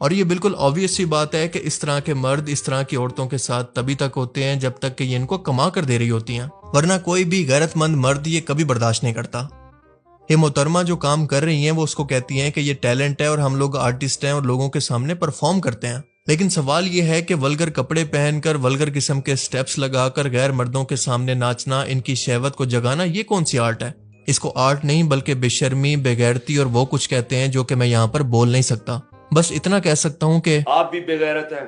اور یہ بالکل obvious سی بات ہے کہ اس طرح کے مرد اس طرح کی عورتوں کے ساتھ تبھی تک ہوتے ہیں جب تک کہ یہ ان کو کما کر دے رہی ہوتی ہیں، ورنہ کوئی بھی غیرت مند مرد یہ کبھی برداشت نہیں کرتا۔ یہ محترمہ جو کام کر رہی ہیں وہ اس کو کہتی ہیں کہ یہ ٹیلنٹ ہے اور ہم لوگ آرٹسٹ ہیں اور لوگوں کے سامنے پرفارم کرتے ہیں، لیکن سوال یہ ہے کہ ولگر کپڑے پہن کر ولگر قسم کے سٹیپس لگا کر غیر مردوں کے سامنے ناچنا، ان کی شہوت کو جگانا، یہ کون سی آرٹ ہے؟ اس کو آرٹ نہیں بلکہ بے شرمی، بے غیرتی اور وہ کچھ کہتے ہیں جو کہ میں یہاں پر بول نہیں سکتا۔ بس اتنا کہہ سکتا ہوں کہ آپ بھی بے غیرت ہیں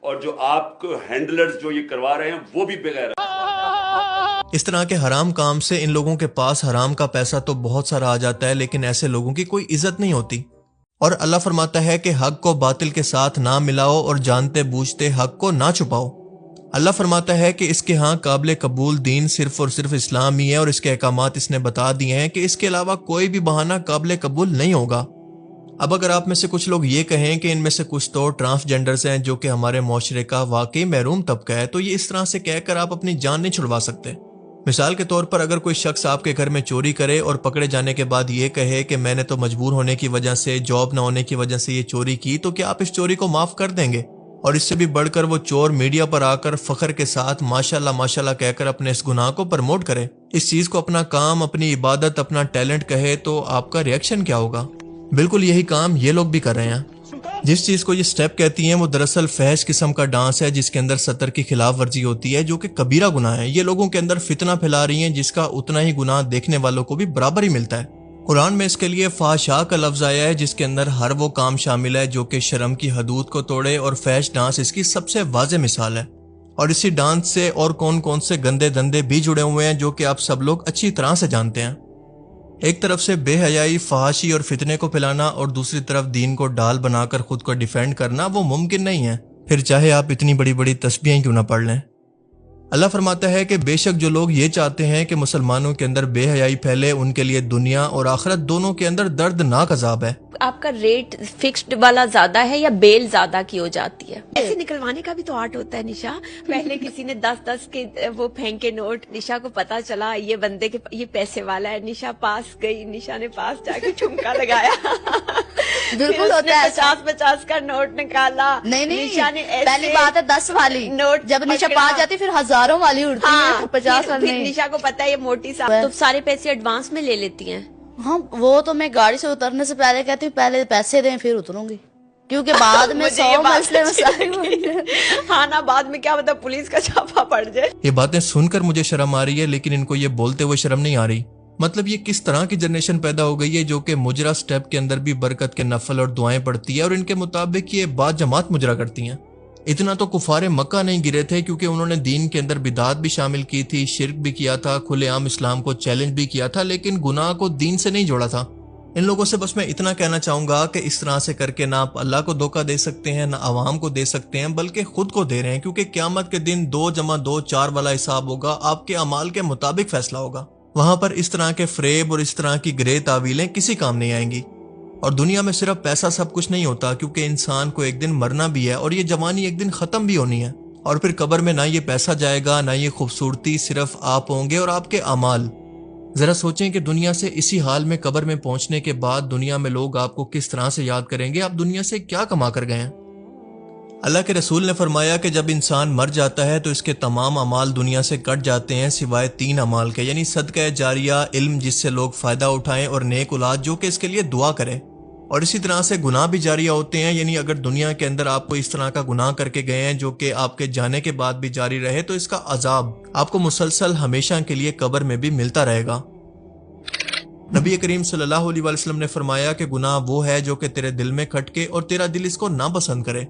اور جو آپ کو ہینڈلرز جو یہ کروا رہے ہیں وہ بھی بے غیرت ہیں۔ اس طرح کے حرام کام سے ان لوگوں کے پاس حرام کا پیسہ تو بہت سارا آ جاتا ہے، لیکن ایسے لوگوں کی کوئی عزت نہیں ہوتی۔ اور اللہ فرماتا ہے کہ حق کو باطل کے ساتھ نہ ملاؤ اور جانتے بوجھتے حق کو نہ چھپاؤ۔ اللہ فرماتا ہے کہ اس کے ہاں قابل قبول دین صرف اور صرف اسلام ہی ہے، اور اس کے احکامات اس نے بتا دیے ہیں کہ اس کے علاوہ کوئی بھی بہانہ قابل قبول نہیں ہوگا۔ اب اگر آپ میں سے کچھ لوگ یہ کہیں کہ ان میں سے کچھ تو ٹرانسجینڈرز ہیں جو کہ ہمارے معاشرے کا واقعی محروم طبقہ ہے، تو یہ اس طرح سے کہہ کر آپ اپنی جان نہیں چھڑوا سکتے۔ مثال کے طور پر اگر کوئی شخص آپ کے گھر میں چوری کرے اور پکڑے جانے کے بعد یہ کہے کہ میں نے تو مجبور ہونے کی وجہ سے، جاب نہ ہونے کی وجہ سے یہ چوری کی، تو کیا آپ اس چوری کو معاف کر دیں گے؟ اور اس سے بھی بڑھ کر وہ چور میڈیا پر آ کر فخر کے ساتھ ماشاءاللہ ماشاءاللہ کہہ کر اپنے اس گناہ کو پرموٹ کرے، اس چیز کو اپنا کام، اپنی عبادت، اپنا ٹیلنٹ کہے، تو آپ کا ریئیکشن کیا ہوگا؟ بالکل یہی کام یہ لوگ بھی کر رہے ہیں۔ جس چیز کو یہ سٹیپ کہتی ہیں وہ دراصل فحش قسم کا ڈانس ہے جس کے اندر سطر کی خلاف ورزی ہوتی ہے، جو کہ کبیرہ گناہ ہے۔ یہ لوگوں کے اندر فتنہ پھیلا رہی ہیں جس کا اتنا ہی گناہ دیکھنے والوں کو بھی برابر ہی ملتا ہے۔ قرآن میں اس کے لیے فحشاء کا لفظ آیا ہے جس کے اندر ہر وہ کام شامل ہے جو کہ شرم کی حدود کو توڑے، اور فحش ڈانس اس کی سب سے واضح مثال ہے۔ اور اسی ڈانس سے اور کون کون سے گندے دندے بھی جڑے ہوئے ہیں جو کہ آپ سب لوگ اچھی طرح سے جانتے ہیں۔ ایک طرف سے بے حیائی، فحاشی اور فتنے کو پھیلانا، اور دوسری طرف دین کو ڈال بنا کر خود کو ڈیفینڈ کرنا، وہ ممکن نہیں ہے، پھر چاہے آپ اتنی بڑی بڑی تسبیحیں کیوں نہ پڑھ لیں۔ اللہ فرماتا ہے کہ بے شک جو لوگ یہ چاہتے ہیں کہ مسلمانوں کے اندر بے حیائی پھیلے، ان کے لیے دنیا اور آخرت دونوں کے اندر دردناک عذاب ہے۔ آپ کا ریٹ فکسڈ والا زیادہ ہے یا بیل زیادہ کی ہو جاتی ہے؟ ایسے نکلوانے کا بھی تو آرٹ ہوتا ہے نشا۔ پہلے کسی نے 10-10 کے وہ پھینکے نوٹ، نشا کو پتا چلا یہ بندے کے یہ پیسے والا ہے، نشا پاس گئی، نشا نے پاس جا کے ٹھمکا لگایا، بالکل ہوتا ہے۔ 50-50 کا نوٹ نکالا، نہیں نشا نے ایسے پہلی بات ہے 10 والی نوٹ، جب نشا پاس جاتی پھر ہزاروں والی اڑتی ہے، 50 والی پھر نہیں۔ نشا کو پتا ہے یہ موٹی صاحب تو سارے پیسے ایڈوانس میں لے لیتی ہیں۔ ہاں وہ تو میں گاڑی سے اترنے سے پہلے کہتی ہوں پہلے پیسے دیں پھر اتروں گی، کیونکہ بعد میں 100 مسئلے مسائل ہوتے ہیں۔ ہاں نا، بعد میں کیا مطلب پولیس کا چھاپا پڑ جائے۔ یہ باتیں سن کر مجھے شرم آ رہی ہے، لیکن ان کو یہ بولتے ہوئے شرم نہیں آ رہی۔ مطلب یہ کس طرح کی جنریشن پیدا ہو گئی ہے جو کہ مجرا سٹیپ کے اندر بھی برکت کے نفل اور دعائیں پڑھتی ہے، اور ان کے مطابق یہ بات جماعت مجرا کرتی ہیں۔ اتنا تو کفار مکہ نہیں گرے تھے کیونکہ انہوں نے دین کے اندر بدعات بھی شامل کی تھی، شرک بھی کیا تھا، کھلے عام اسلام کو چیلنج بھی کیا تھا، لیکن گناہ کو دین سے نہیں جوڑا تھا۔ ان لوگوں سے بس میں اتنا کہنا چاہوں گا کہ اس طرح سے کر کے نہ آپ اللہ کو دھوکہ دے سکتے ہیں، نہ عوام کو دے سکتے ہیں، بلکہ خود کو دے رہے ہیں، کیونکہ قیامت کے دن 2+2=4 والا حساب ہوگا، آپ کے اعمال کے مطابق فیصلہ ہوگا۔ وہاں پر اس طرح کے فریب اور اس طرح کی گرے تعویلیں کسی کام نہیں آئیں گی۔ اور دنیا میں صرف پیسہ سب کچھ نہیں ہوتا، کیونکہ انسان کو ایک دن مرنا بھی ہے، اور یہ جوانی ایک دن ختم بھی ہونی ہے، اور پھر قبر میں نہ یہ پیسہ جائے گا، نہ یہ خوبصورتی، صرف آپ ہوں گے اور آپ کے اعمال۔ ذرا سوچیں کہ دنیا سے اسی حال میں قبر میں پہنچنے کے بعد دنیا میں لوگ آپ کو کس طرح سے یاد کریں گے، آپ دنیا سے کیا کما کر گئے ہیں۔ اللہ کے رسول نے فرمایا کہ جب انسان مر جاتا ہے تو اس کے تمام اعمال دنیا سے کٹ جاتے ہیں سوائے 3 اعمال کے، یعنی صدقہ جاریہ، علم جس سے لوگ فائدہ اٹھائیں، اور نیک اولاد جو کہ اس کے لیے دعا کرے۔ اور اسی طرح سے گناہ بھی جاریہ ہوتے ہیں، یعنی اگر دنیا کے اندر آپ کو اس طرح کا گناہ کر کے گئے ہیں جو کہ آپ کے جانے کے بعد بھی جاری رہے، تو اس کا عذاب آپ کو مسلسل ہمیشہ کے لیے قبر میں بھی ملتا رہے گا۔ نبی کریم صلی اللہ علیہ وسلم نے فرمایا کہ گناہ وہ ہے جو کہ تیرے دل میں کھٹکے اور تیرا دل اس کو ناپسند کرے۔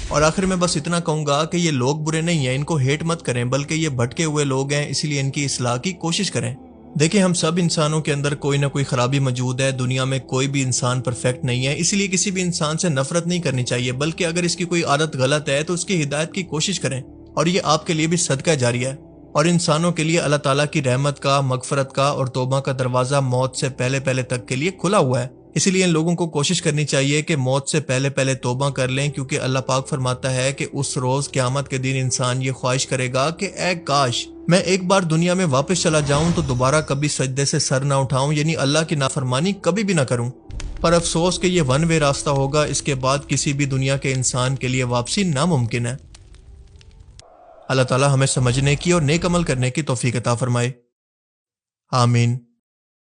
اور آخر میں بس اتنا کہوں گا کہ یہ لوگ برے نہیں ہیں، ان کو ہیٹ مت کریں، بلکہ یہ بھٹکے ہوئے لوگ ہیں، اسی لیے ان کی اصلاح کی کوشش کریں۔ دیکھیں ہم سب انسانوں کے اندر کوئی نہ کوئی خرابی موجود ہے، دنیا میں کوئی بھی انسان پرفیکٹ نہیں ہے، اسی لیے کسی بھی انسان سے نفرت نہیں کرنی چاہیے، بلکہ اگر اس کی کوئی عادت غلط ہے تو اس کی ہدایت کی کوشش کریں، اور یہ آپ کے لیے بھی صدقہ جاریہ ہے، اور انسانوں کے لیے اللہ تعالیٰ کی رحمت کا، مغفرت کا اور توبہ کا دروازہ موت سے پہلے پہلے تک کے لیے کھلا ہوا ہے۔ اسی لیے ان لوگوں کو کوشش کرنی چاہیے کہ موت سے پہلے پہلے توبہ کر لیں، کیونکہ اللہ پاک فرماتا ہے کہ اس روز قیامت کے دن انسان یہ خواہش کرے گا کہ اے کاش میں ایک بار دنیا میں واپس چلا جاؤں تو دوبارہ کبھی سجدے سے سر نہ اٹھاؤں، یعنی اللہ کی نافرمانی کبھی بھی نہ کروں۔ پر افسوس کہ یہ ون وے راستہ ہوگا، اس کے بعد کسی بھی دنیا کے انسان کے لیے واپسی ناممکن ہے۔ اللہ تعالی ہمیں سمجھنے کی اور نیک عمل کرنے کی توفیق عطا فرمائے، آمین۔